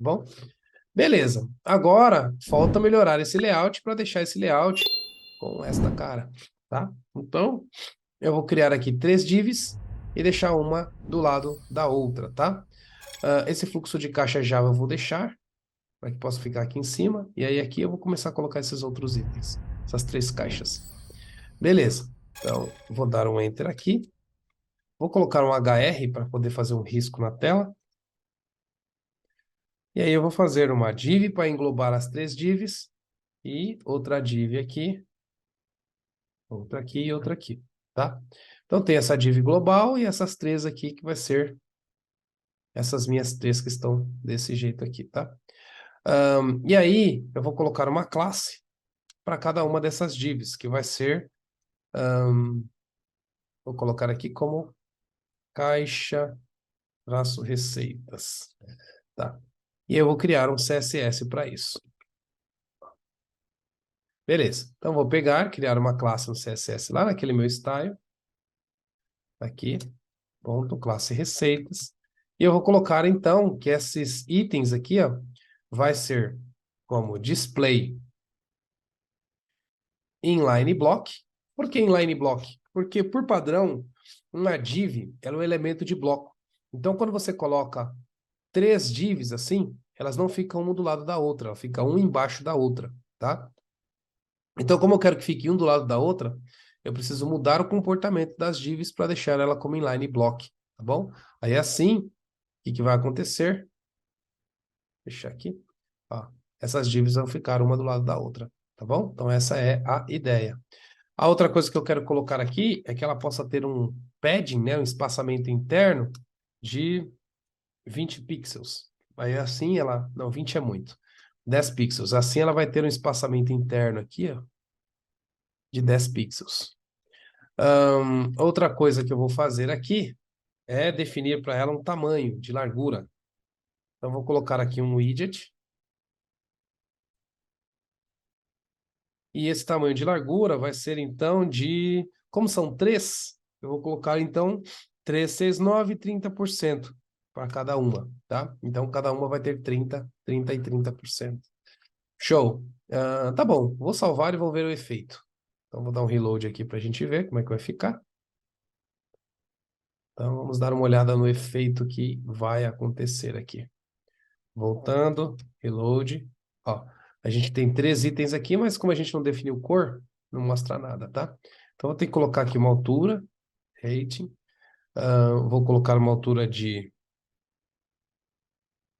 bom? Beleza. Agora, falta melhorar esse layout para deixar esse layout com esta cara, tá? Então, eu vou criar aqui 3 divs e deixar uma do lado da outra, tá? Esse fluxo de caixa Java eu vou deixar, para que possa ficar aqui em cima. E aí aqui eu vou começar a colocar esses outros itens, essas 3 caixas. Beleza. Então, vou dar um Enter aqui. Vou colocar um HR para poder fazer um risco na tela. E aí eu vou fazer uma div para englobar as 3 divs e outra div aqui, outra aqui e outra aqui, tá? Então tem essa div global e essas 3 aqui que vai ser essas minhas 3 que estão desse jeito aqui, tá? E aí eu vou colocar uma classe para cada uma dessas divs, que vai ser, vou colocar aqui como caixa traço receitas, tá? E eu vou criar um CSS para isso. Beleza. Então, vou pegar, criar uma classe no CSS lá naquele meu style. Aqui, ponto, classe receitas. E eu vou colocar, então, que esses itens aqui, ó, vai ser como display inline block. Por que inline block? Porque, por padrão, uma div ela é um elemento de bloco. Então, quando você coloca 3 divs assim, elas não ficam uma do lado da outra, ela fica uma embaixo da outra, tá? Então, como eu quero que fique um do lado da outra, eu preciso mudar o comportamento das divs para deixar ela como inline block, tá bom? Aí assim, o que vai acontecer? Deixa aqui. Ó, essas divs vão ficar uma do lado da outra, tá bom? Então essa é a ideia. A outra coisa que eu quero colocar aqui é que ela possa ter um padding, né, um espaçamento interno de 20 pixels. Aí assim ela, não, 20 é muito. 10 pixels. Assim ela vai ter um espaçamento interno aqui, ó, de 10 pixels. Outra coisa que eu vou fazer aqui é definir para ela um tamanho de largura. Então, vou colocar aqui um widget. E esse tamanho de largura vai ser, então, de... Como são 3, eu vou colocar, então, 3, 6, 9, 30% para cada uma, tá? Então, cada uma vai ter 30, 30 e 30%. Show. Tá bom, vou salvar e vou ver o efeito. Então, vou dar um reload aqui para a gente ver como é que vai ficar. Então, vamos dar uma olhada no efeito que vai acontecer aqui. Voltando, reload. Ó, a gente tem 3 itens aqui, mas como a gente não definiu cor, não mostra nada, tá? Então, vou ter que colocar aqui uma altura, rating. Vou colocar uma altura de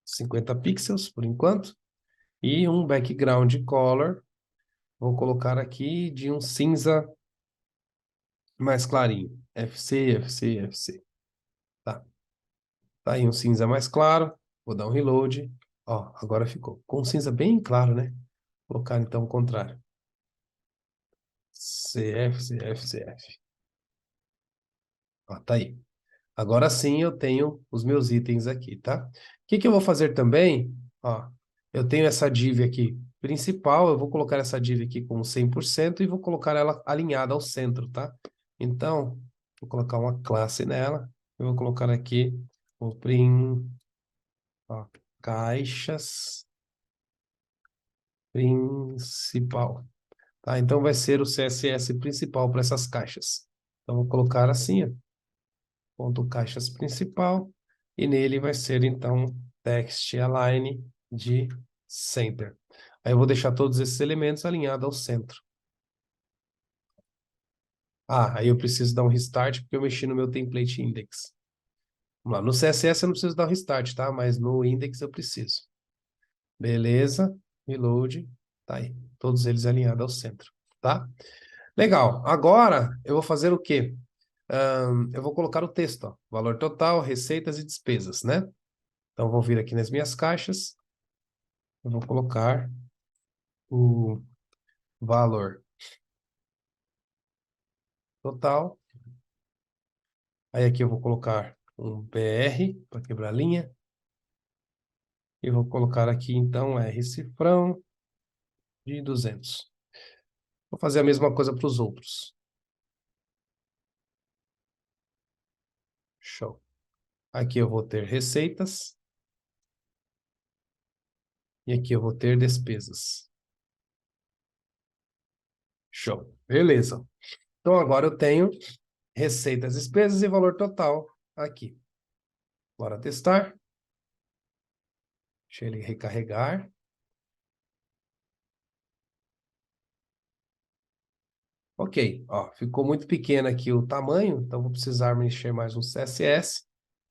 50 pixels, por enquanto. E um background color. Vou colocar aqui de um cinza mais clarinho. FC, FC, FC. Tá. Tá aí um cinza mais claro. Vou dar um reload. Ó, agora ficou com um cinza bem claro, né? Vou colocar então o contrário. CF, CF, CF. Ó, tá aí. Agora sim eu tenho os meus itens aqui, tá? O que que eu vou fazer também? Ó, eu tenho essa div aqui principal, eu vou colocar essa div aqui com 100% e vou colocar ela alinhada ao centro, tá? Então, vou colocar uma classe nela. Eu vou colocar aqui o ó, caixas principal, tá? Então vai ser o CSS principal para essas caixas. Então, vou colocar assim, ó. Ponto caixas principal, e nele vai ser, então, text align de center. Aí eu vou deixar todos esses elementos alinhados ao centro. Aí eu preciso dar um restart, porque eu mexi no meu template index. Vamos lá, no CSS eu não preciso dar um restart, tá? Mas no index eu preciso. Beleza, reload, tá aí. Todos eles alinhados ao centro, tá? Legal, agora eu vou fazer o quê? Eu vou colocar o texto, ó, valor total, receitas e despesas, né? Então, vou vir aqui nas minhas caixas, eu vou colocar o valor total. Aí aqui eu vou colocar um BR para quebrar a linha. E vou colocar aqui, então, R cifrão de 200. Vou fazer a mesma coisa para os outros. Show. Aqui eu vou ter receitas. E aqui eu vou ter despesas. Show. Beleza. Então, agora eu tenho receitas, despesas e valor total aqui. Bora testar. Deixa ele recarregar. Ok, ó, ficou muito pequeno aqui o tamanho, então vou precisar mexer mais um CSS.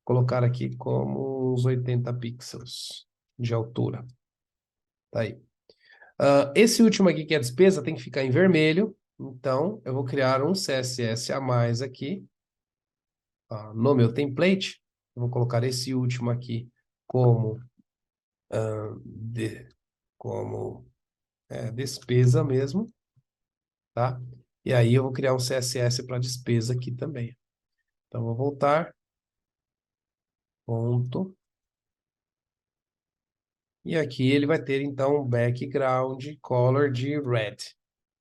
Colocar aqui como uns 80 pixels de altura. Tá aí. Esse último aqui, que é a despesa, tem que ficar em vermelho. Então, eu vou criar um CSS a mais aqui. No meu template, eu vou colocar esse último aqui como, de, como despesa mesmo, tá? E aí eu vou criar um CSS para despesa aqui também. Então, eu vou voltar, ponto. E aqui ele vai ter, então, um background color de red.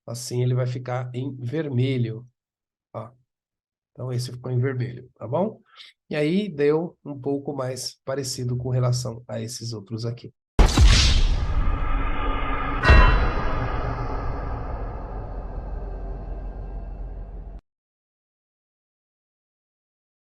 Assim ele vai ficar em vermelho. Ó. Então, esse ficou em vermelho, tá bom? E aí deu um pouco mais parecido com relação a esses outros aqui.